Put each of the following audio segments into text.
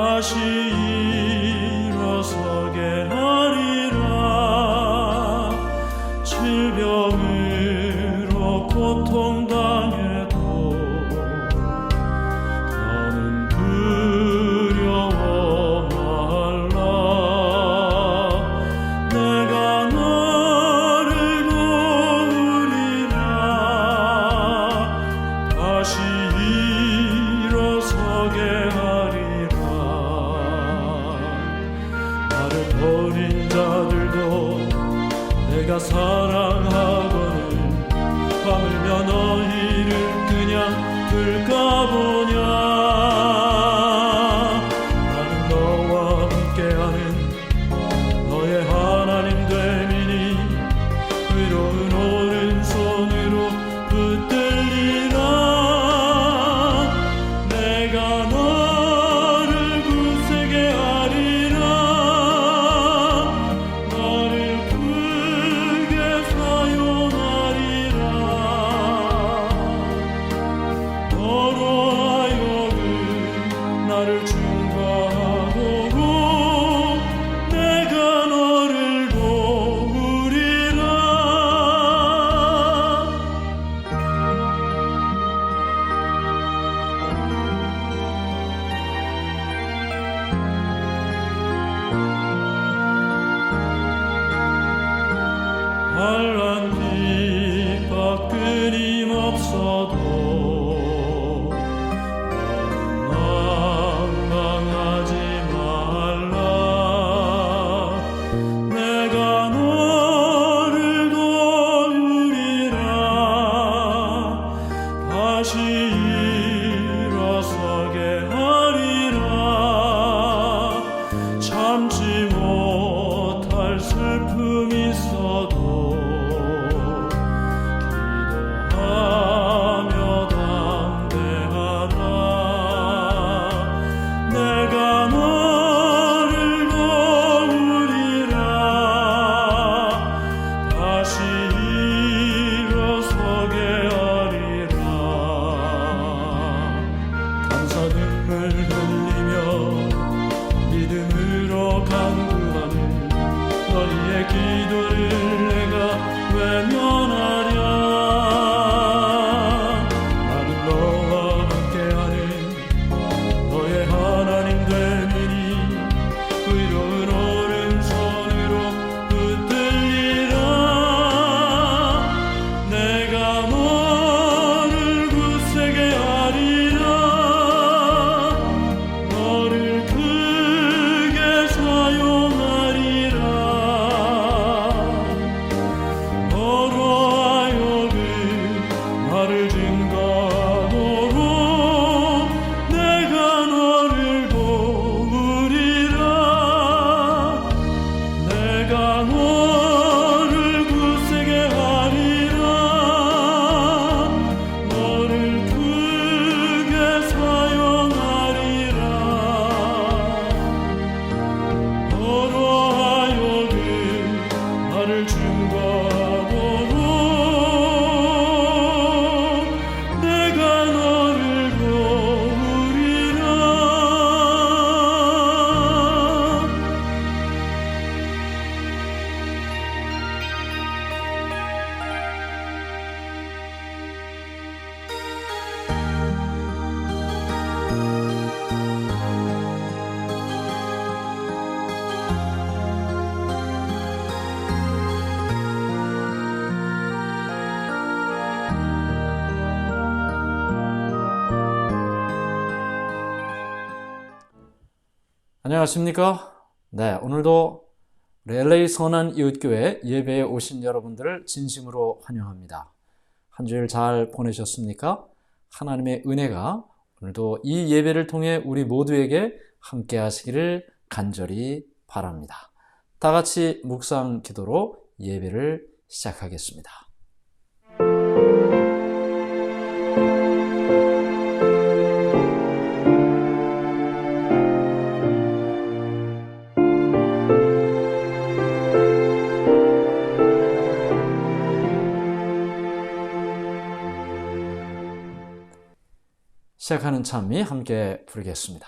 다시 일어서게 하리라. 질병으로 고통당해도 나는 두려워 말라. 내가 너를 도우리라. 다시 일어서게 하리라. 나를 버린 자들도 내가 사랑하거늘 밤을며 너희를 그냥 둘까 보냐. 나는 너와 함께하는 너의 하나님 됨이니 의로운 오른손으로 붙들리라. 내가 너를 굳세게 하리라. 너를 크게 사용하리라. 너로 하여금 나를 중과하도록 내가 너를 도우리라. 환난 핍박 끊임없어도 너는 낙망하지 말라. 내가 너를 도우리라. 다시 일어서게 하리라. 참지 못할 슬픔이 있어도 기도하며 담대하라. 내가 너를 도우리라. 다시 일어서게 하리라. 감사 눈물 흘리며 믿음으로 간구하는 너희의 기도를 내가 외면하랴. 나는 너와 함께하는 너의 하나님 됨이니 의로운 오른손으로 붙들리라. 내가 너를 굳세게 하리라. 너를 크게 사용하리라. 너로 하여금 나를 증거하도록 내가 너를 도우리라. 내가 너를 굳세게 하리라. 너를 크게 사용하리라. 너로 하여금 나를 증거하도록 내가 너를 도우리라. 안녕하십니까? 네, 오늘도 LA 선한 이웃교회 예배에 오신 여러분들을 진심으로 환영합니다. 한 주일 잘 보내셨습니까? 하나님의 은혜가 오늘도 이 예배를 통해 우리 모두에게 함께 하시기를 간절히 바랍니다. 다 같이 묵상 기도로 예배를 시작하겠습니다. 시작하는 찬미 함께 부르겠습니다.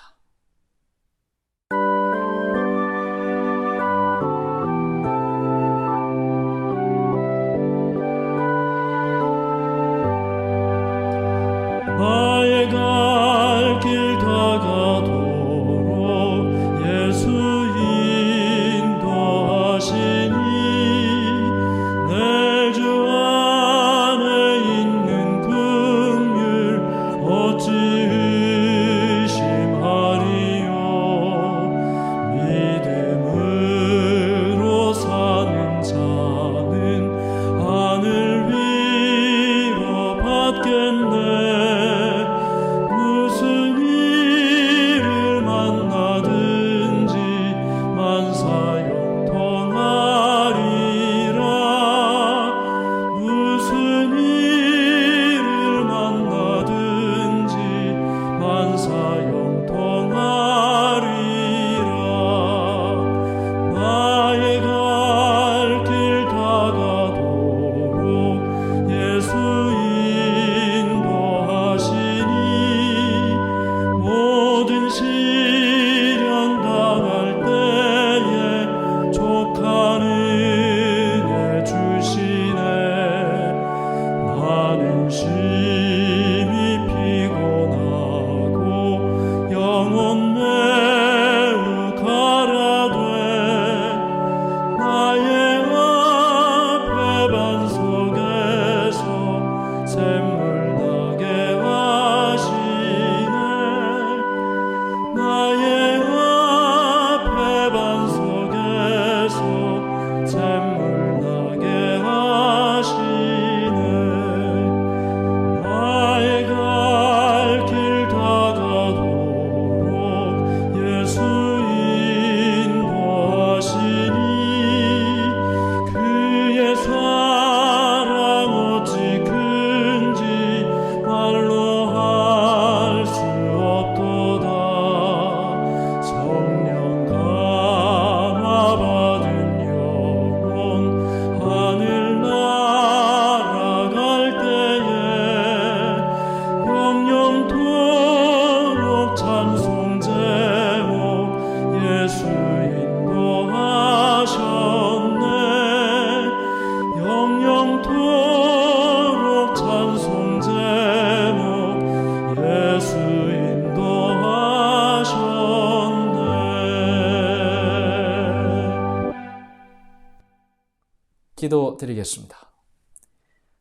기도드리겠습니다.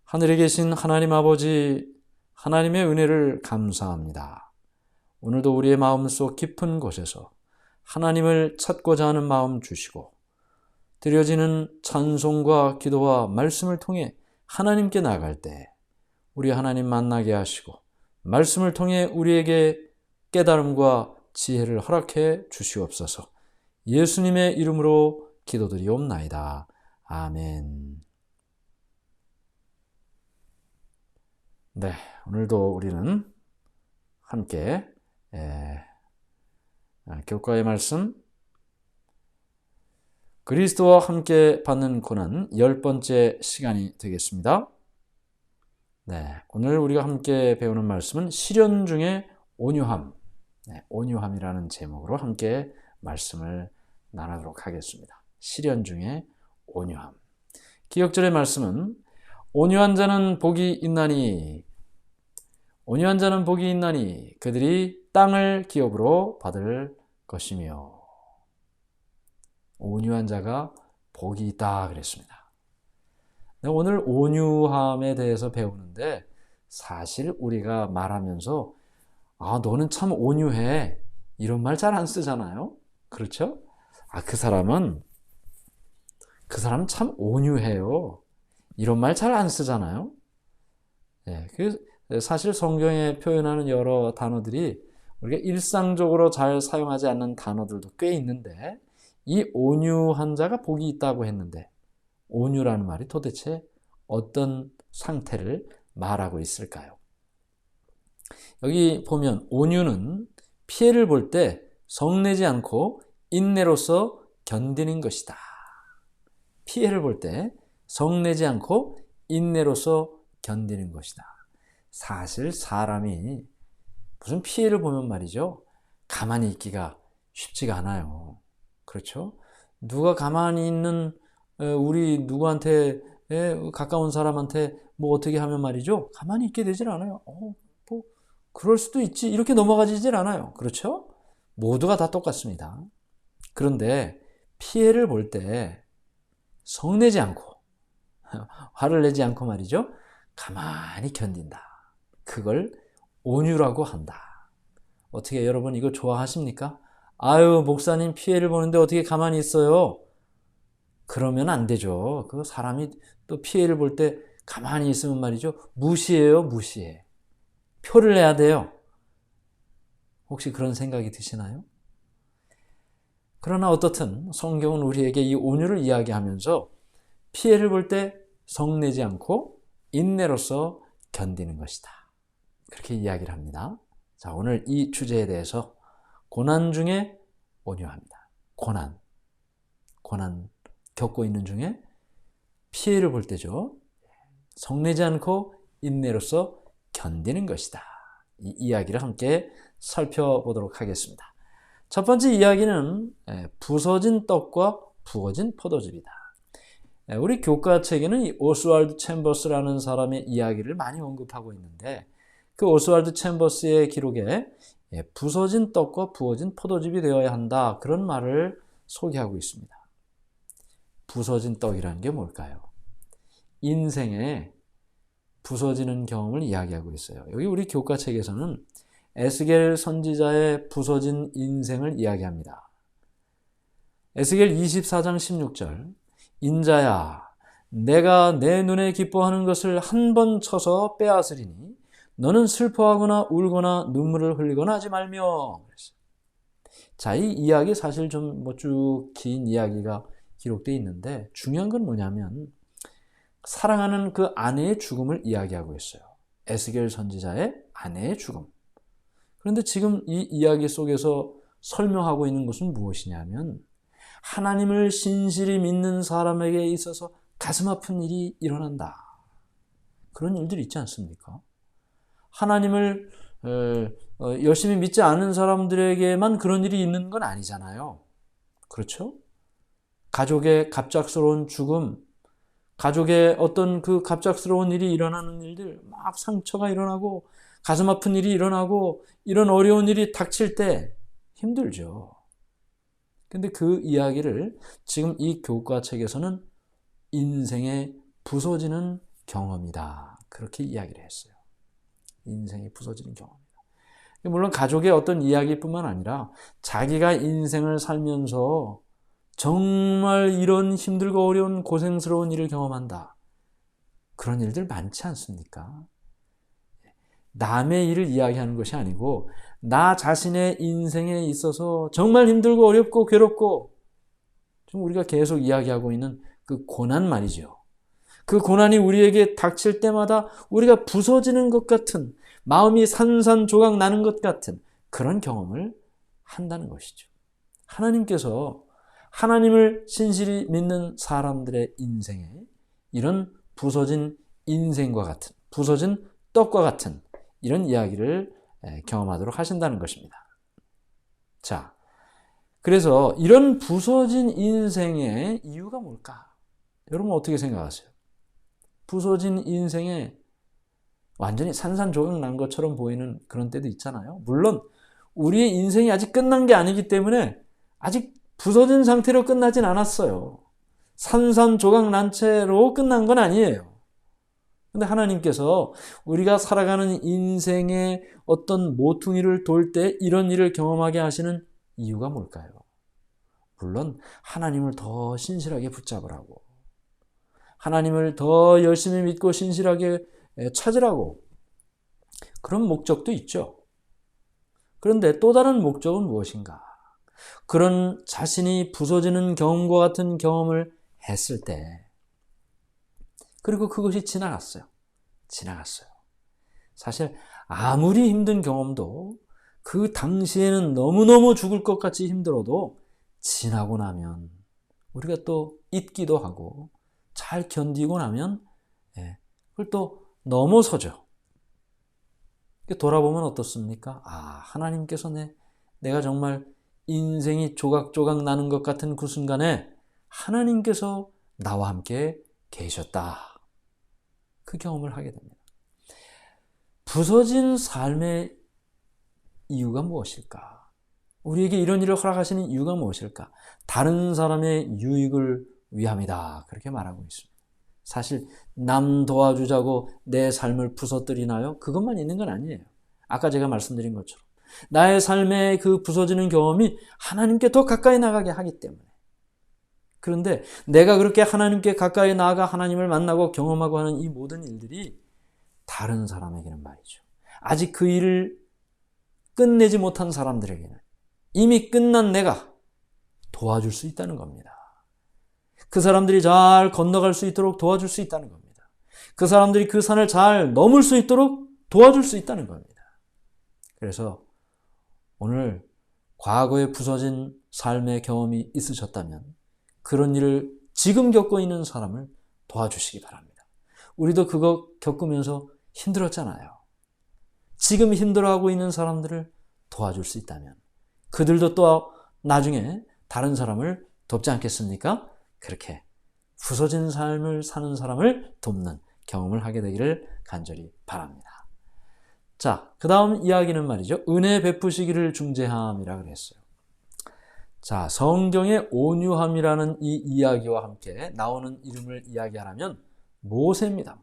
하늘에 계신 하나님 아버지, 하나님의 은혜를 감사합니다. 오늘도 우리의 마음속 깊은 곳에서 하나님을 찾고자 하는 마음 주시고 드려지는 찬송과 기도와 말씀을 통해 하나님께 나갈 때 우리 하나님 만나게 하시고 말씀을 통해 우리에게 깨달음과 지혜를 허락해 주시옵소서. 예수님의 이름으로 기도드리옵나이다. 아멘. 네, 오늘도 우리는 함께 교과의 말씀 그리스도와 함께 받는 고난 10번째 시간이 되겠습니다. 네, 오늘 우리가 함께 배우는 말씀은 시련 중에 온유함, 온유함이라는 제목으로 함께 말씀을 나누도록 하겠습니다. 시련 중에 온유함. 기억절의 말씀은 온유한 자는 복이 있나니 온유한 자는 복이 있나니 그들이 땅을 기업으로 받을 것이며 온유한 자가 복이 있다 그랬습니다. 오늘 온유함에 대해서 배우는데 사실 우리가 말하면서 너는 참 온유해 이런 말 잘 안 쓰잖아요. 그렇죠? 그 사람은 참 온유해요. 이런 말 잘 안 쓰잖아요. 사실 성경에 표현하는 여러 단어들이 우리가 일상적으로 잘 사용하지 않는 단어들도 꽤 있는데 이 온유한 자가 복이 있다고 했는데 온유라는 말이 도대체 어떤 상태를 말하고 있을까요? 여기 보면 온유는 피해를 볼 때 성내지 않고 인내로서 견디는 것이다. 피해를 볼 때 성내지 않고 인내로서 견디는 것이다. 사실 사람이 무슨 피해를 보면 말이죠. 가만히 있기가 쉽지가 않아요. 그렇죠? 누가 가만히 있는 우리 누구한테 가까운 사람한테 뭐 어떻게 하면 말이죠. 가만히 있게 되질 않아요. 뭐 그럴 수도 있지 이렇게 넘어가지질 않아요. 그렇죠? 모두가 다 똑같습니다. 그런데 피해를 볼 때 성내지 않고 화를 내지 않고 말이죠. 가만히 견딘다. 그걸 온유라고 한다. 어떻게 여러분 이거 좋아하십니까? 아유 목사님 피해를 보는데 어떻게 가만히 있어요? 그러면 안 되죠. 그 사람이 또 피해를 볼 때 가만히 있으면 말이죠. 무시해요, 무시해. 표를 내야 돼요. 혹시 그런 생각이 드시나요? 그러나 어떻든 성경은 우리에게 이 온유를 이야기하면서 피해를 볼 때 성내지 않고 인내로서 견디는 것이다. 그렇게 이야기를 합니다. 자, 오늘 이 주제에 대해서 고난 중에 온유합니다. 고난 겪고 있는 중에 피해를 볼 때죠. 성내지 않고 인내로서 견디는 것이다. 이 이야기를 함께 살펴보도록 하겠습니다. 첫 번째 이야기는 부서진 떡과 부어진 포도즙이다. 우리 교과책에는 이 오스왈드 챔버스라는 사람의 이야기를 많이 언급하고 있는데 그 오스왈드 챔버스의 기록에 부서진 떡과 부어진 포도즙이 되어야 한다. 그런 말을 소개하고 있습니다. 부서진 떡이라는 게 뭘까요? 인생에 부서지는 경험을 이야기하고 있어요. 여기 우리 교과책에서는 에스겔 선지자의 부서진 인생을 이야기합니다. 에스겔 24장 16절 인자야 내가 내 눈에 기뻐하는 것을 한 번 쳐서 빼앗으리니 너는 슬퍼하거나 울거나 눈물을 흘리거나 하지 말며. 자, 이 이야기 사실 좀 쭉 긴 이야기가 기록되어 있는데 중요한 건 뭐냐면 사랑하는 그 아내의 죽음을 이야기하고 있어요. 에스겔 선지자의 아내의 죽음. 그런데 지금 이 이야기 속에서 설명하고 있는 것은 무엇이냐면 하나님을 신실히 믿는 사람에게 있어서 가슴 아픈 일이 일어난다. 그런 일들이 있지 않습니까? 하나님을 열심히 믿지 않은 사람들에게만 그런 일이 있는 건 아니잖아요. 그렇죠? 가족의 갑작스러운 죽음, 가족의 어떤 그 갑작스러운 일이 일어나는 일들, 막 상처가 일어나고 가슴 아픈 일이 일어나고 이런 어려운 일이 닥칠 때 힘들죠. 근데 그 이야기를 지금 이 교과책에서는 인생의 부서지는 경험이다. 그렇게 이야기를 했어요. 인생이 부서지는 경험이다. 물론 가족의 어떤 이야기뿐만 아니라 자기가 인생을 살면서 정말 이런 힘들고 어려운 고생스러운 일을 경험한다. 그런 일들 많지 않습니까? 남의 일을 이야기하는 것이 아니고 나 자신의 인생에 있어서 정말 힘들고 어렵고 괴롭고 지금 우리가 계속 이야기하고 있는 그 고난 말이죠. 그 고난이 우리에게 닥칠 때마다 우리가 부서지는 것 같은, 마음이 산산조각 나는 것 같은 그런 경험을 한다는 것이죠. 하나님께서 하나님을 신실히 믿는 사람들의 인생에 이런 부서진 인생과 같은, 부서진 떡과 같은 이런 이야기를 경험하도록 하신다는 것입니다. 자, 그래서 이런 부서진 인생의 이유가 뭘까? 여러분 어떻게 생각하세요? 부서진 인생에 완전히 산산조각 난 것처럼 보이는 그런 때도 있잖아요. 물론 우리의 인생이 아직 끝난 게 아니기 때문에 아직 부서진 상태로 끝나진 않았어요. 산산조각 난 채로 끝난 건 아니에요. 근데 하나님께서 우리가 살아가는 인생의 어떤 모퉁이를 돌 때 이런 일을 경험하게 하시는 이유가 뭘까요? 물론 하나님을 더 신실하게 붙잡으라고, 하나님을 더 열심히 믿고 신실하게 찾으라고, 그런 목적도 있죠. 그런데 또 다른 목적은 무엇인가? 그런 자신이 부서지는 경험과 같은 경험을 했을 때, 그리고 그것이 지나갔어요. 사실 아무리 힘든 경험도 그 당시에는 너무너무 죽을 것 같이 힘들어도 지나고 나면 우리가 또 잊기도 하고 잘 견디고 나면 그걸 또 넘어서죠. 돌아보면 어떻습니까? 하나님께서 내가 정말 인생이 조각조각 나는 것 같은 그 순간에 하나님께서 나와 함께 계셨다. 그 경험을 하게 됩니다. 부서진 삶의 이유가 무엇일까? 우리에게 이런 일을 허락하시는 이유가 무엇일까? 다른 사람의 유익을 위함이다. 그렇게 말하고 있습니다. 사실 남 도와주자고 내 삶을 부서뜨리나요? 그것만 있는 건 아니에요. 아까 제가 말씀드린 것처럼 나의 삶의 그 부서지는 경험이 하나님께 더 가까이 나가게 하기 때문에. 그런데 내가 그렇게 하나님께 가까이 나아가 하나님을 만나고 경험하고 하는 이 모든 일들이 다른 사람에게는 말이죠, 아직 그 일을 끝내지 못한 사람들에게는 이미 끝난 내가 도와줄 수 있다는 겁니다. 그 사람들이 잘 건너갈 수 있도록 도와줄 수 있다는 겁니다. 그 사람들이 그 산을 잘 넘을 수 있도록 도와줄 수 있다는 겁니다. 그래서 오늘 과거에 부서진 삶의 경험이 있으셨다면 그런 일을 지금 겪고 있는 사람을 도와주시기 바랍니다. 우리도 그거 겪으면서 힘들었잖아요. 지금 힘들어하고 있는 사람들을 도와줄 수 있다면 그들도 또 나중에 다른 사람을 돕지 않겠습니까? 그렇게 부서진 삶을 사는 사람을 돕는 경험을 하게 되기를 간절히 바랍니다. 자, 그 다음 이야기는 말이죠, 은혜 베푸시기를 중재함이라 그랬어요. 자, 성경의 온유함이라는 이 이야기와 함께 나오는 이름을 이야기하라면 모세입니다.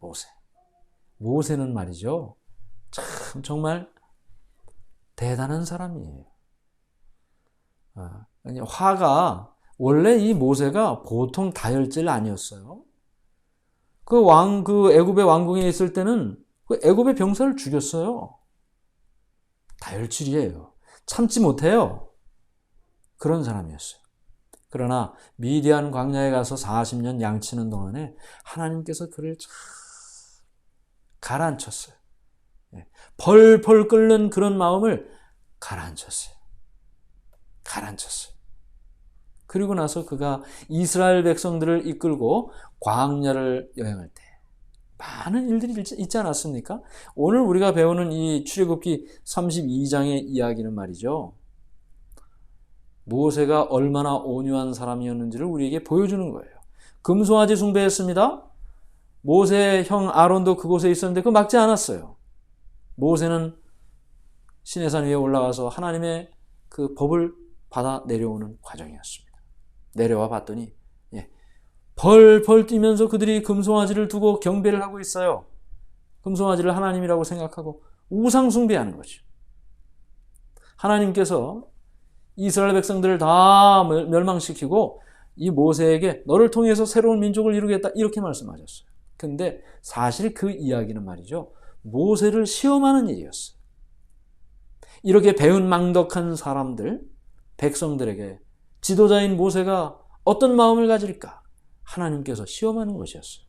모세는 말이죠, 참 정말 대단한 사람이에요. 화가, 원래 이 모세가 보통 다혈질 아니었어요. 그 애굽의 왕궁에 있을 때는 그 애굽의 병사를 죽였어요. 다혈질이에요. 참지 못해요. 그런 사람이었어요. 그러나 미디안 광야에 가서 40년 양치는 동안에 하나님께서 그를 참 가라앉혔어요. 펄펄 끓는 그런 마음을 가라앉혔어요. 그리고 나서 그가 이스라엘 백성들을 이끌고 광야를 여행할 때 많은 일들이 있지 않았습니까? 오늘 우리가 배우는 이 출애굽기 32장의 이야기는 말이죠, 모세가 얼마나 온유한 사람이었는지를 우리에게 보여주는 거예요. 금송아지 숭배했습니다. 모세의 형 아론도 그곳에 있었는데 그거 막지 않았어요. 모세는 시내산 위에 올라가서 하나님의 그 법을 받아 내려오는 과정이었습니다. 내려와 봤더니 벌벌 뛰면서 그들이 금송아지를 두고 경배를 하고 있어요. 금송아지를 하나님이라고 생각하고 우상 숭배하는 거죠. 하나님께서 이스라엘 백성들을 다 멸망시키고 이 모세에게 너를 통해서 새로운 민족을 이루겠다 이렇게 말씀하셨어요. 근데 사실 그 이야기는 말이죠, 모세를 시험하는 일이었어요. 이렇게 배은망덕한 사람들, 백성들에게 지도자인 모세가 어떤 마음을 가질까? 하나님께서 시험하는 것이었어요.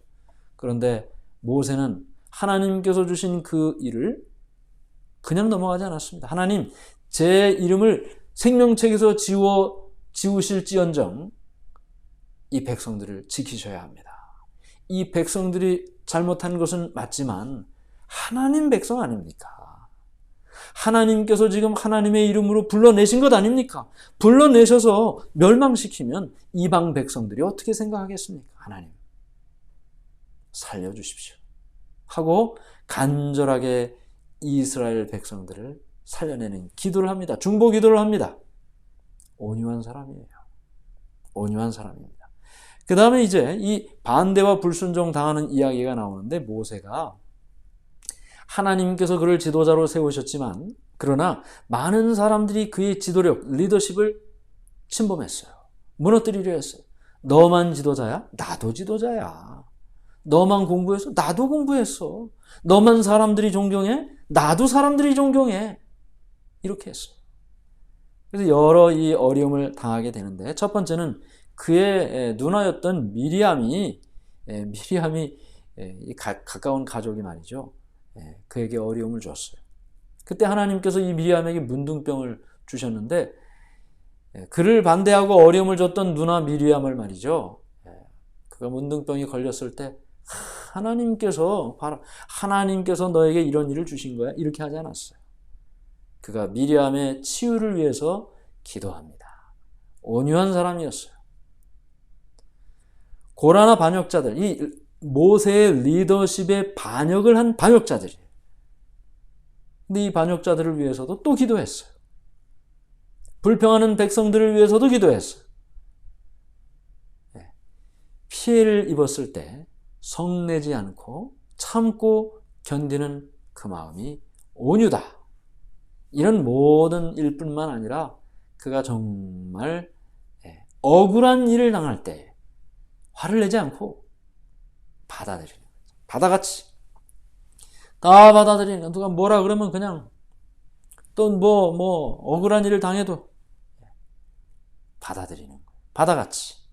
그런데 모세는 하나님께서 주신 그 일을 그냥 넘어가지 않았습니다. 하나님, 제 이름을 생명책에서 지우실지언정 이 백성들을 지키셔야 합니다. 이 백성들이 잘못한 것은 맞지만 하나님 백성 아닙니까? 하나님께서 지금 하나님의 이름으로 불러내신 것 아닙니까? 불러내셔서 멸망시키면 이방 백성들이 어떻게 생각하겠습니까? 하나님, 살려주십시오 하고 간절하게 이스라엘 백성들을 살려내는 기도를 합니다. 중보 기도를 합니다. 온유한 사람이에요. 온유한 사람입니다. 그 다음에 이제 이 반대와 불순종 당하는 이야기가 나오는데, 모세가 하나님께서 그를 지도자로 세우셨지만 그러나 많은 사람들이 그의 지도력, 리더십을 침범했어요. 무너뜨리려 했어요. 너만 지도자야? 나도 지도자야. 너만 공부했어? 나도 공부했어. 너만 사람들이 존경해? 나도 사람들이 존경해. 이렇게 했어요. 그래서 여러 이 어려움을 당하게 되는데, 첫 번째는 그의 누나였던 미리암이 가까운 가족이 말이죠, 그에게 어려움을 줬어요. 그때 하나님께서 이 미리암에게 문둥병을 주셨는데, 그를 반대하고 어려움을 줬던 누나 미리암을 말이죠, 그가 문둥병이 걸렸을 때 하나님께서 너에게 이런 일을 주신 거야 이렇게 하지 않았어요. 그가 미리암의 치유를 위해서 기도합니다. 온유한 사람이었어요. 고라나 반역자들, 이 모세의 리더십에 반역을 한 반역자들이에요. 근데 이 반역자들을 위해서도 또 기도했어요. 불평하는 백성들을 위해서도 기도했어요. 피해를 입었을 때 성내지 않고 참고 견디는 그 마음이 온유다. 이런 모든 일뿐만 아니라 그가 정말 억울한 일을 당할 때 화를 내지 않고 받아들이는 거죠. 바다같이 다 받아들이는 거예요. 누가 뭐라 그러면 그냥, 또 억울한 일을 당해도 받아들이는 거예요. 바다같이.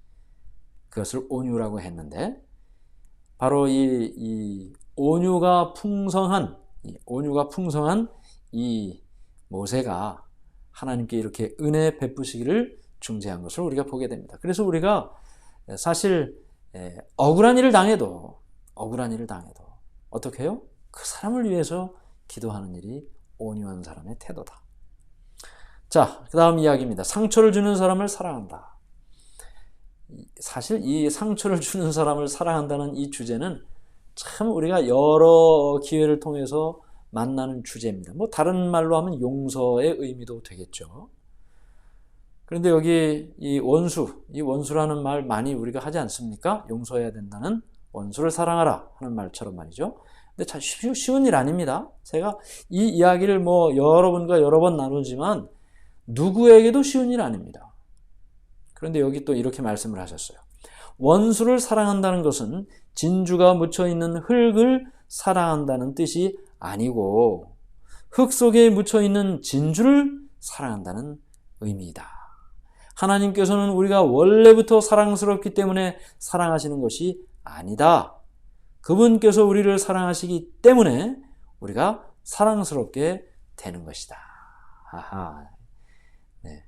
그것을 온유라고 했는데, 바로 이 온유가 풍성한 이 모세가 하나님께 이렇게 은혜 베푸시기를 중재한 것을 우리가 보게 됩니다. 그래서 우리가 사실 억울한 일을 당해도 어떻게 해요? 그 사람을 위해서 기도하는 일이 온유한 사람의 태도다. 자, 그 다음 이야기입니다. 상처를 주는 사람을 사랑한다. 사실 이 상처를 주는 사람을 사랑한다는 이 주제는 참 우리가 여러 기회를 통해서 만나는 주제입니다. 다른 말로 하면 용서의 의미도 되겠죠. 그런데 여기 이 원수라는 말 많이 우리가 하지 않습니까? 용서해야 된다는, 원수를 사랑하라 하는 말처럼 말이죠. 근데 참 쉬운 일 아닙니다. 제가 이 이야기를 여러분과 여러 번 나누지만 누구에게도 쉬운 일 아닙니다. 그런데 여기 또 이렇게 말씀을 하셨어요. 원수를 사랑한다는 것은 진주가 묻혀있는 흙을 사랑한다는 뜻이 아니고 흙 속에 묻혀있는 진주를 사랑한다는 의미이다. 하나님께서는 우리가 원래부터 사랑스럽기 때문에 사랑하시는 것이 아니다. 그분께서 우리를 사랑하시기 때문에 우리가 사랑스럽게 되는 것이다. 아하. 네.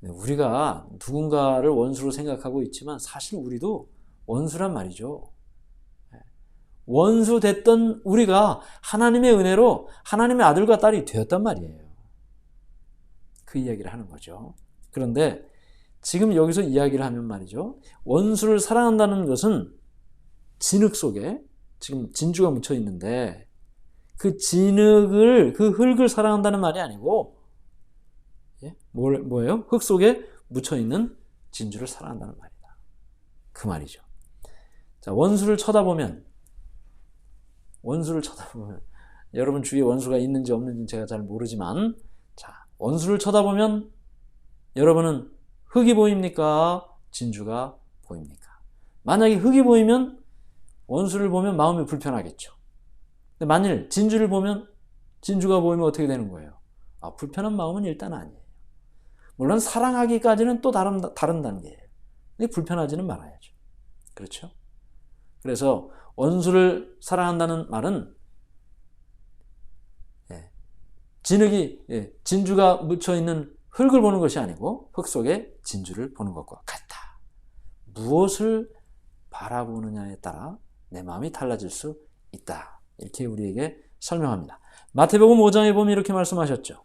우리가 누군가를 원수로 생각하고 있지만 사실 우리도 원수란 말이죠. 원수 됐던 우리가 하나님의 은혜로 하나님의 아들과 딸이 되었단 말이에요. 그 이야기를 하는 거죠. 그런데 지금 여기서 이야기를 하면 말이죠, 원수를 사랑한다는 것은 진흙 속에 지금 진주가 묻혀 있는데 그 그 흙을 사랑한다는 말이 아니고, 뭐예요? 흙 속에 묻혀 있는 진주를 사랑한다는 말이다. 그 말이죠. 자, 원수를 쳐다보면 여러분 주위에 원수가 있는지 없는지 제가 잘 모르지만, 자, 원수를 쳐다보면 여러분은 흙이 보입니까? 진주가 보입니까? 만약에 흙이 보이면 원수를 보면 마음이 불편하겠죠. 근데 만일 진주를 보면, 진주가 보이면 어떻게 되는 거예요? 불편한 마음은 일단 아니에요. 물론 사랑하기까지는 또 다른 단계예요. 근데 불편하지는 말아야죠. 그렇죠? 그래서 원수를 사랑한다는 말은 진주가 묻혀있는 흙을 보는 것이 아니고 흙 속에 진주를 보는 것과 같다. 무엇을 바라보느냐에 따라 내 마음이 달라질 수 있다. 이렇게 우리에게 설명합니다. 마태복음 5장에 보면 이렇게 말씀하셨죠.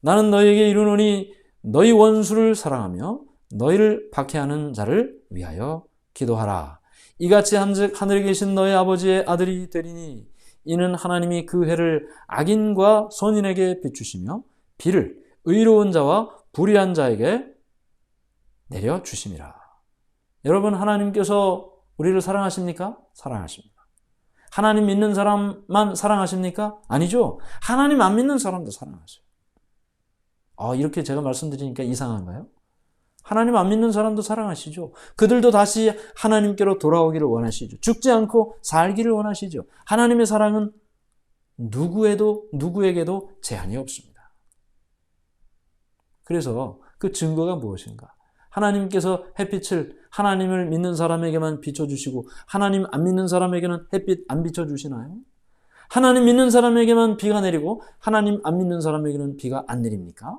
나는 너희에게 이르노니 너희 원수를 사랑하며 너희를 박해하는 자를 위하여 기도하라. 이같이 한즉 하늘에 계신 너희 아버지의 아들이 되리니 이는 하나님이 그 해를 악인과 선인에게 비추시며 비를 의로운 자와 불의한 자에게 내려주심이라. 여러분, 하나님께서 우리를 사랑하십니까? 사랑하십니다. 하나님 믿는 사람만 사랑하십니까? 아니죠. 하나님 안 믿는 사람도 사랑하세요. 이렇게 제가 말씀드리니까 이상한가요? 하나님 안 믿는 사람도 사랑하시죠. 그들도 다시 하나님께로 돌아오기를 원하시죠. 죽지 않고 살기를 원하시죠. 하나님의 사랑은 누구에게도 제한이 없습니다. 그래서 그 증거가 무엇인가? 하나님께서 햇빛을 하나님을 믿는 사람에게만 비춰주시고 하나님 안 믿는 사람에게는 햇빛 안 비춰주시나요? 하나님 믿는 사람에게만 비가 내리고 하나님 안 믿는 사람에게는 비가 안 내립니까?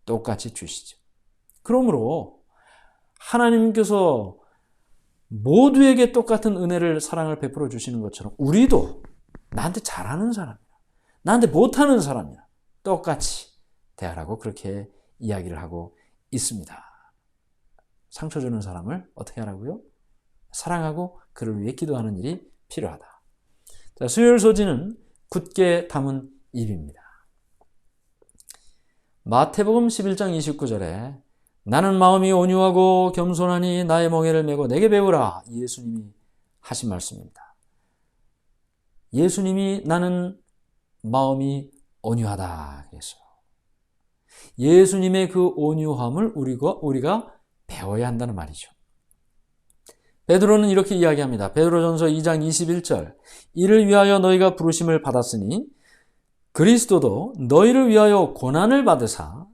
똑같이 주시죠. 그러므로 하나님께서 모두에게 똑같은 은혜를, 사랑을 베풀어 주시는 것처럼 우리도 나한테 잘하는 사람이나 나한테 못하는 사람이나 똑같이 대하라고 그렇게 이야기를 하고 있습니다. 상처 주는 사람을 어떻게 하라고요? 사랑하고 그를 위해 기도하는 일이 필요하다. 자, 수요일 소지는 굳게 담은 입입니다. 마태복음 11장 29절에 나는 마음이 온유하고 겸손하니 나의 멍에를 메고 내게 배우라. 예수님이 하신 말씀입니다. 예수님이 나는 마음이 온유하다 그랬어요. 예수님의 그 온유함을 우리가 배워야 한다는 말이죠. 베드로는 이렇게 이야기합니다. 베드로전서 2장 21절 이를 위하여 너희가 부르심을 받았으니 그리스도도 너희를 위하여 고난을 받으사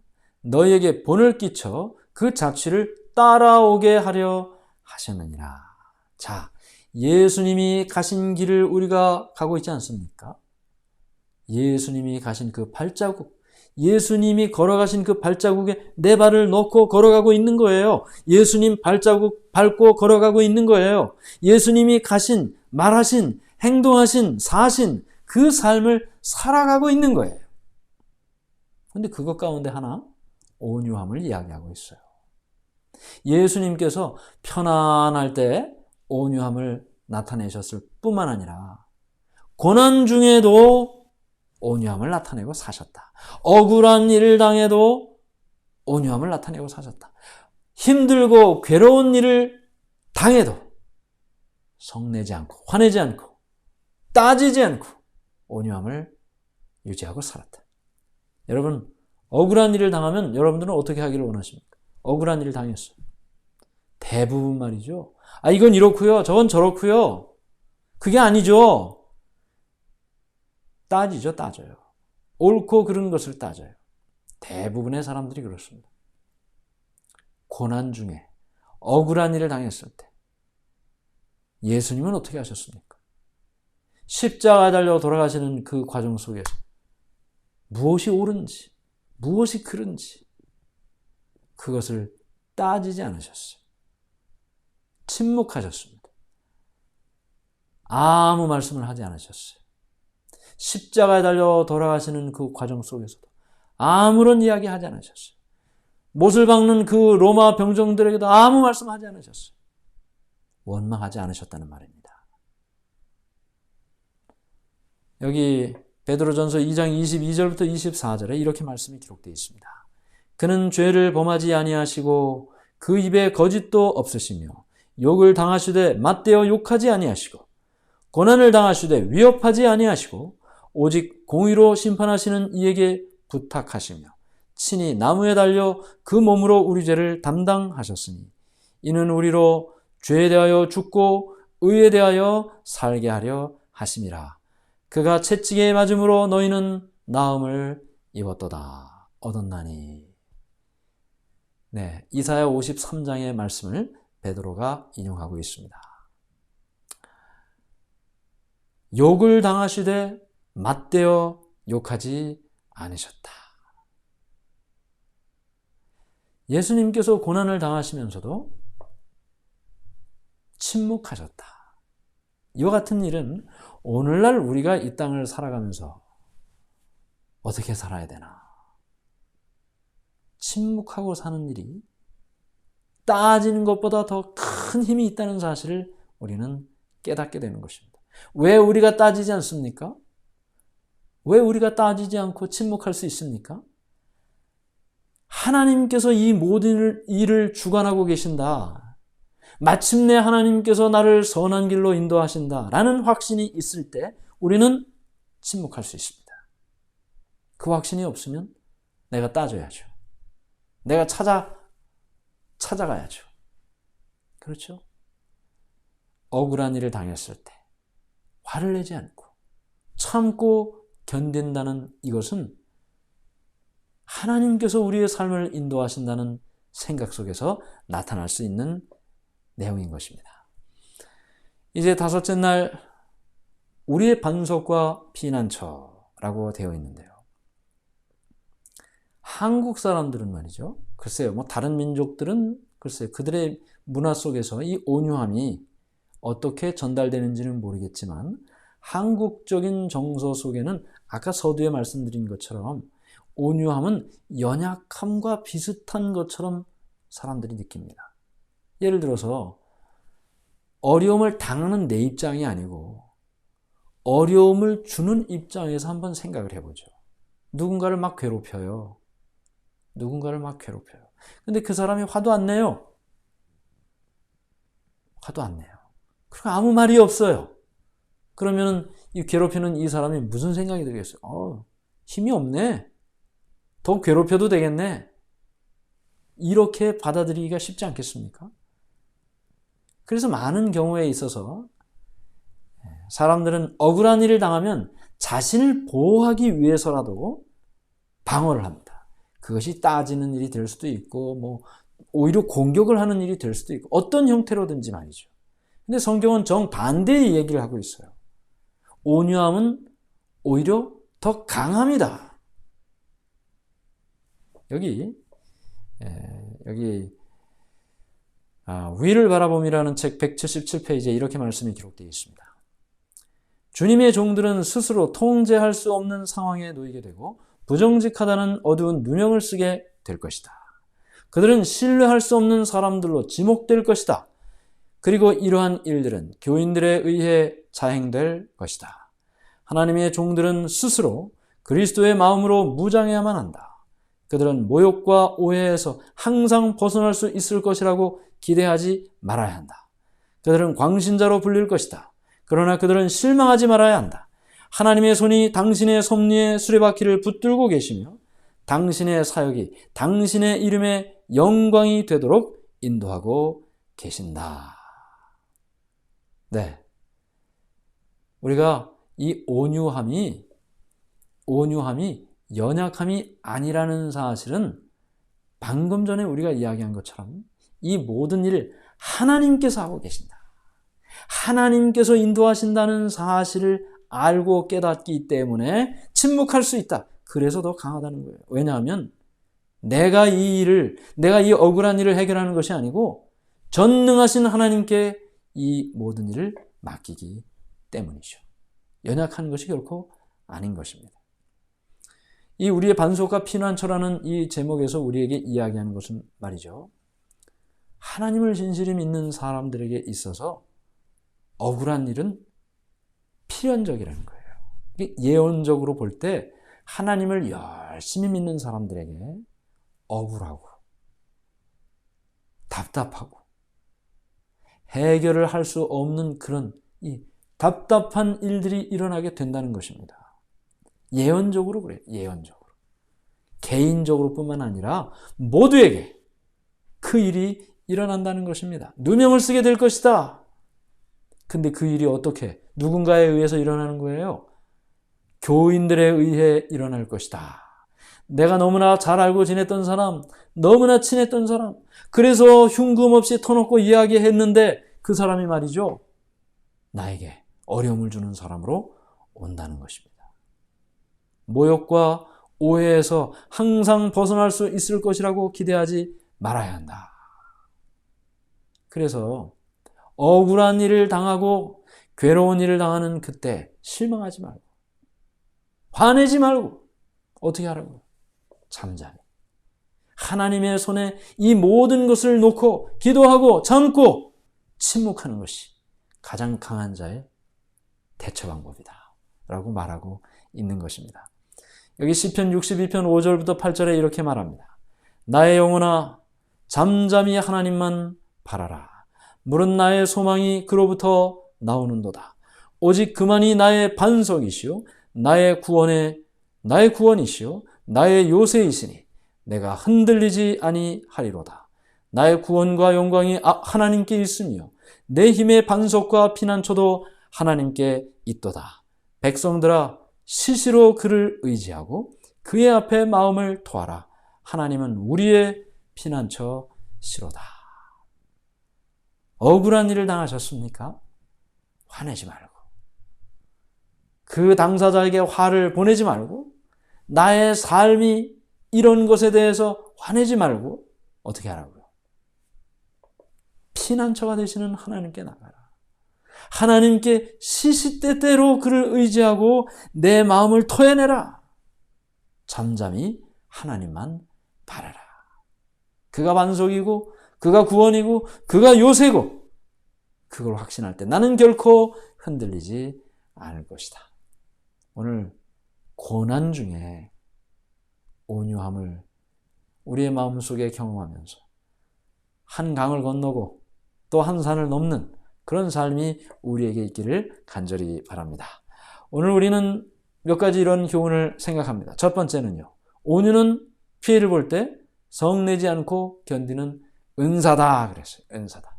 너희에게 본을 끼쳐 그 자취를 따라오게 하려 하셨느니라. 자, 예수님이 가신 길을 우리가 가고 있지 않습니까? 예수님이 가신 그 발자국, 예수님이 걸어가신 그 발자국에 내 발을 넣고 걸어가고 있는 거예요. 예수님 발자국 밟고 걸어가고 있는 거예요. 예수님이 가신, 말하신, 행동하신, 사신 그 삶을 살아가고 있는 거예요. 그런데 그것 가운데 하나 온유함을 이야기하고 있어요. 예수님께서 편안할 때 온유함을 나타내셨을 뿐만 아니라 고난 중에도 온유함을 나타내고 사셨다. 억울한 일을 당해도 온유함을 나타내고 사셨다. 힘들고 괴로운 일을 당해도 성내지 않고 화내지 않고 따지지 않고 온유함을 유지하고 살았다. 여러분, 억울한 일을 당하면 여러분들은 어떻게 하기를 원하십니까? 억울한 일을 당했어요. 대부분 말이죠. 이건 이렇고요. 저건 저렇고요. 그게 아니죠. 따져요. 옳고 그른 것을 따져요. 대부분의 사람들이 그렇습니다. 고난 중에 억울한 일을 당했을 때 예수님은 어떻게 하셨습니까? 십자가에 달려 돌아가시는 그 과정 속에서 무엇이 옳은지, 무엇이 그른지 그것을 따지지 않으셨어요. 침묵하셨습니다. 아무 말씀을 하지 않으셨어요. 십자가에 달려 돌아가시는 그 과정 속에서도 아무런 이야기 하지 않으셨어요. 못을 박는 그 로마 병정들에게도 아무 말씀하지 않으셨어요. 원망하지 않으셨다는 말입니다. 여기 베드로전서 2장 22절부터 24절에 이렇게 말씀이 기록되어 있습니다. 그는 죄를 범하지 아니하시고 그 입에 거짓도 없으시며 욕을 당하시되 맞대어 욕하지 아니하시고 고난을 당하시되 위협하지 아니하시고 오직 공의로 심판하시는 이에게 부탁하시며 친히 나무에 달려 그 몸으로 우리 죄를 담당하셨으니 이는 우리로 죄에 대하여 죽고 의에 대하여 살게 하려 하심이라. 그가 채찍에 맞음으로 너희는 나음을 입었도다. 얻었나니. 네, 이사야 53장의 말씀을 베드로가 인용하고 있습니다. 욕을 당하시되 맞대어 욕하지 않으셨다. 예수님께서 고난을 당하시면서도 침묵하셨다. 이와 같은 일은 오늘날 우리가 이 땅을 살아가면서 어떻게 살아야 되나? 침묵하고 사는 일이 따지는 것보다 더 큰 힘이 있다는 사실을 우리는 깨닫게 되는 것입니다. 왜 우리가 따지지 않습니까? 왜 우리가 따지지 않고 침묵할 수 있습니까? 하나님께서 이 모든 일을 주관하고 계신다. 마침내 하나님께서 나를 선한 길로 인도하신다. 라는 확신이 있을 때 우리는 침묵할 수 있습니다. 그 확신이 없으면 내가 따져야죠. 내가 찾아가야죠. 그렇죠? 억울한 일을 당했을 때 화를 내지 않고 참고 견딘다는 이것은 하나님께서 우리의 삶을 인도하신다는 생각 속에서 나타날 수 있는 내용인 것입니다. 이제 다섯째 날 우리의 반석과 피난처라고 되어 있는데요. 한국 사람들은 말이죠. 글쎄요, 다른 민족들은 글쎄요, 그들의 문화 속에서 이 온유함이 어떻게 전달되는지는 모르겠지만 한국적인 정서 속에는 아까 서두에 말씀드린 것처럼 온유함은 연약함과 비슷한 것처럼 사람들이 느낍니다. 예를 들어서 어려움을 당하는 내 입장이 아니고 어려움을 주는 입장에서 한번 생각을 해보죠. 누군가를 막 괴롭혀요. 근데 그 사람이 화도 안 내요. 그리고 아무 말이 없어요. 그러면 이 괴롭히는 이 사람이 무슨 생각이 들겠어요? 힘이 없네. 더 괴롭혀도 되겠네. 이렇게 받아들이기가 쉽지 않겠습니까? 그래서 많은 경우에 있어서 사람들은 억울한 일을 당하면 자신을 보호하기 위해서라도 방어를 합니다. 그것이 따지는 일이 될 수도 있고 오히려 공격을 하는 일이 될 수도 있고 어떤 형태로든지 말이죠. 근데 성경은 정반대의 얘기를 하고 있어요. 온유함은 오히려 더 강합니다. 여기 위를 바라봄이라는 책 177페이지에 이렇게 말씀이 기록되어 있습니다. 주님의 종들은 스스로 통제할 수 없는 상황에 놓이게 되고 부정직하다는 어두운 누명을 쓰게 될 것이다. 그들은 신뢰할 수 없는 사람들로 지목될 것이다. 그리고 이러한 일들은 교인들에 의해 자행될 것이다. 하나님의 종들은 스스로 그리스도의 마음으로 무장해야만 한다. 그들은 모욕과 오해에서 항상 벗어날 수 있을 것이라고 기대하지 말아야 한다. 그들은 광신자로 불릴 것이다. 그러나 그들은 실망하지 말아야 한다. 하나님의 손이 당신의 섭리의 수레바퀴를 붙들고 계시며 당신의 사역이 당신의 이름의 영광이 되도록 인도하고 계신다. 네. 우리가 이 온유함이 연약함이 아니라는 사실은 방금 전에 우리가 이야기한 것처럼 이 모든 일을 하나님께서 하고 계신다. 하나님께서 인도하신다는 사실을 알고 깨닫기 때문에 침묵할 수 있다. 그래서 더 강하다는 거예요. 왜냐하면 내가 이 억울한 일을 해결하는 것이 아니고 전능하신 하나님께 이 모든 일을 맡기기 때문이죠. 연약한 것이 결코 아닌 것입니다. 이 우리의 반석과 피난처라는 이 제목에서 우리에게 이야기하는 것은 말이죠. 하나님을 진실히 믿는 사람들에게 있어서 억울한 일은 필연적이라는 거예요. 예언적으로 볼 때 하나님을 열심히 믿는 사람들에게 억울하고 답답하고 해결을 할 수 없는 그런 이 답답한 일들이 일어나게 된다는 것입니다. 예언적으로 그래요. 예언적으로. 개인적으로 뿐만 아니라 모두에게 그 일이 일어난다는 것입니다. 누명을 쓰게 될 것이다. 근데 그 일이 어떻게 누군가에 의해서 일어나는 거예요? 교인들에 의해 일어날 것이다. 내가 너무나 잘 알고 지냈던 사람, 너무나 친했던 사람, 그래서 흉금 없이 터놓고 이야기했는데 그 사람이 말이죠, 나에게 어려움을 주는 사람으로 온다는 것입니다. 모욕과 오해에서 항상 벗어날 수 있을 것이라고 기대하지 말아야 한다. 그래서 억울한 일을 당하고 괴로운 일을 당하는 그때 실망하지 말고 화내지 말고 어떻게 하라고요? 잠잠히 하나님의 손에 이 모든 것을 놓고 기도하고 참고 침묵하는 것이 가장 강한 자의 대처 방법이다 라고 말하고 있는 것입니다. 여기 시편 62편 5절부터 8절에 이렇게 말합니다. 나의 영혼아 잠잠히 하나님만 바라라. 물은 나의 소망이 그로부터 나오는도다. 오직 그만이 나의 반석이시요 나의 구원이시요 나의 요새이시니 내가 흔들리지 아니하리로다. 나의 구원과 영광이 하나님께 있으며 내 힘의 반석과 피난처도 하나님께 있도다. 백성들아 시시로 그를 의지하고 그의 앞에 마음을 토하라. 하나님은 우리의 피난처시로다. 억울한 일을 당하셨습니까? 화내지 말고 그 당사자에게 화를 보내지 말고 나의 삶이 이런 것에 대해서 화내지 말고 어떻게 하라고요? 피난처가 되시는 하나님께 나가라. 하나님께 시시때때로 그를 의지하고 내 마음을 토해내라. 잠잠히 하나님만 바라라. 그가 반석이고 그가 구원이고 그가 요새고 그걸 확신할 때 나는 결코 흔들리지 않을 것이다. 오늘 고난 중에 온유함을 우리의 마음속에 경험하면서 한 강을 건너고 또 한 산을 넘는 그런 삶이 우리에게 있기를 간절히 바랍니다. 오늘 우리는 몇 가지 이런 교훈을 생각합니다. 첫 번째는요. 온유는 피해를 볼 때 성내지 않고 견디는 은사다 그랬어요. 은사다.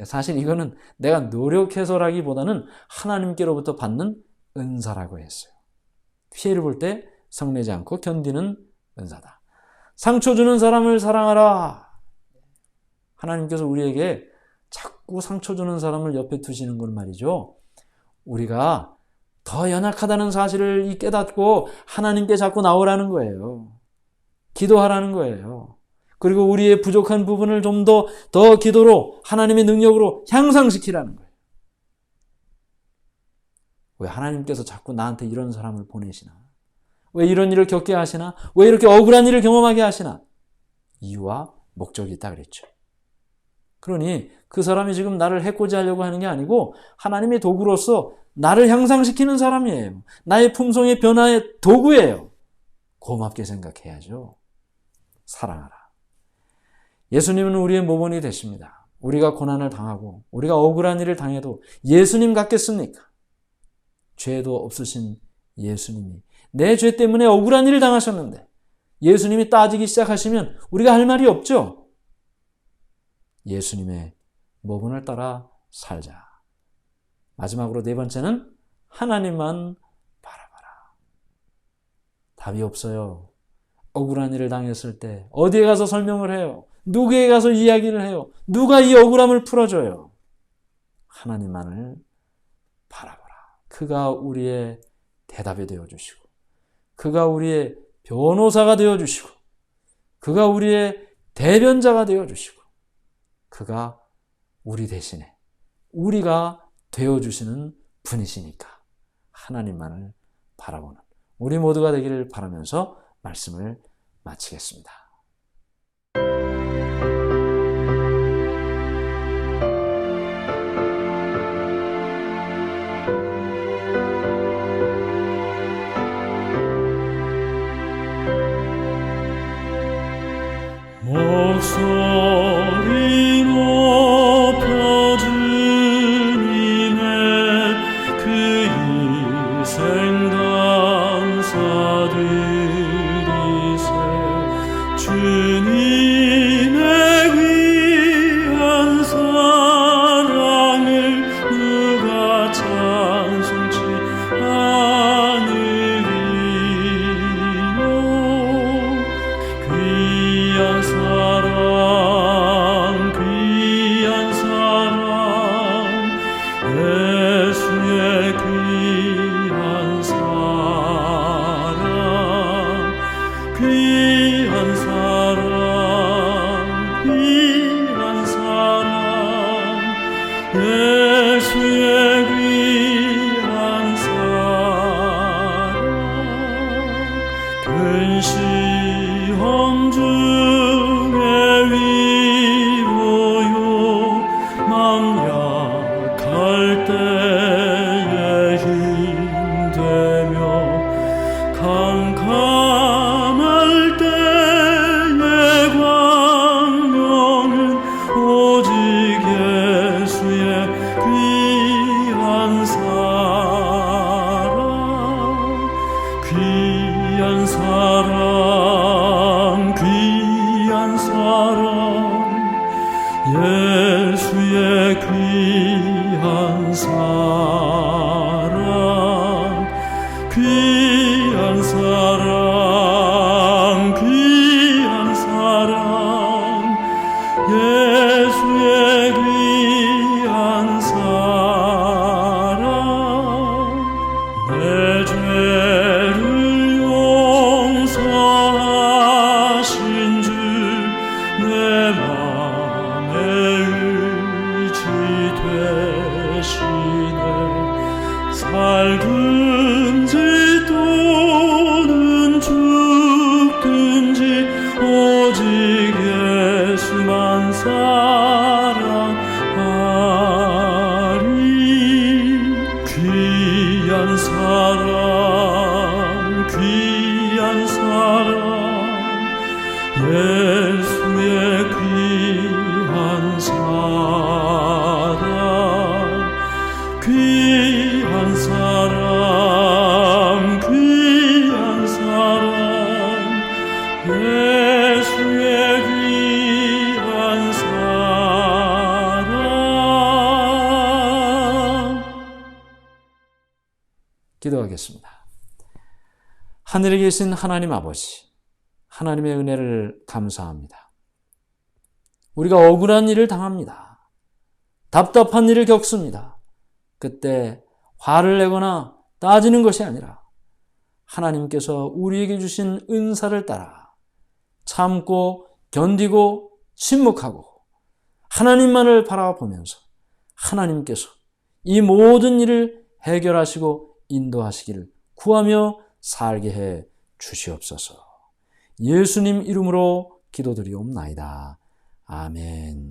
사실 이거는 내가 노력해서라기보다는 하나님께로부터 받는 은사라고 했어요. 피해를 볼 때 성내지 않고 견디는 은사다. 상처 주는 사람을 사랑하라. 하나님께서 우리에게 자꾸 상처 주는 사람을 옆에 두시는 건 말이죠. 우리가 더 연약하다는 사실을 깨닫고 하나님께 자꾸 나오라는 거예요. 기도하라는 거예요. 그리고 우리의 부족한 부분을 좀 더 기도로 하나님의 능력으로 향상시키라는 거예요. 왜 하나님께서 자꾸 나한테 이런 사람을 보내시나? 왜 이런 일을 겪게 하시나? 왜 이렇게 억울한 일을 경험하게 하시나? 이유와 목적이 있다 그랬죠. 그러니 그 사람이 지금 나를 해코지 하려고 하는 게 아니고 하나님의 도구로서 나를 향상시키는 사람이에요. 나의 품성의 변화의 도구예요. 고맙게 생각해야죠. 사랑하라. 예수님은 우리의 모범이 되십니다. 우리가 고난을 당하고 우리가 억울한 일을 당해도 예수님 같겠습니까? 죄도 없으신 예수님이 내 죄 때문에 억울한 일을 당하셨는데 예수님이 따지기 시작하시면 우리가 할 말이 없죠. 예수님의 모범을 따라 살자. 마지막으로 네 번째는 하나님만 바라봐라. 답이 없어요. 억울한 일을 당했을 때 어디에 가서 설명을 해요? 누구에게 가서 이야기를 해요? 누가 이 억울함을 풀어줘요? 하나님만을 바라봐라. 그가 우리의 대답이 되어주시고 그가 우리의 변호사가 되어주시고 그가 우리의 대변자가 되어주시고 그가 우리 대신에 우리가 되어주시는 분이시니까 하나님만을 바라보는 우리 모두가 되기를 바라면서 말씀을 마치겠습니다. 목소리 예수의 귀한 사랑, 귀한 사랑, 귀한 사랑, 예수의 귀한 사랑, 내 죄를 용서하신 주 내 맘에 의지 되시네. 살든지 또는 죽든지 오직 예수만 사랑하리. 귀한 사랑, 귀한 사랑, 예수의 귀한 사랑, 귀한 사랑, 귀한 사랑, 예수의 귀한 사랑. 기도하겠습니다. 하늘에 계신 하나님 아버지, 하나님의 은혜를 감사합니다. 우리가 억울한 일을 당합니다. 답답한 일을 겪습니다. 그때 화를 내거나 따지는 것이 아니라 하나님께서 우리에게 주신 은사를 따라 참고 견디고 침묵하고 하나님만을 바라보면서 하나님께서 이 모든 일을 해결하시고 인도하시기를 구하며 살게 해 주시옵소서. 예수님 이름으로 기도드리옵나이다. 아멘.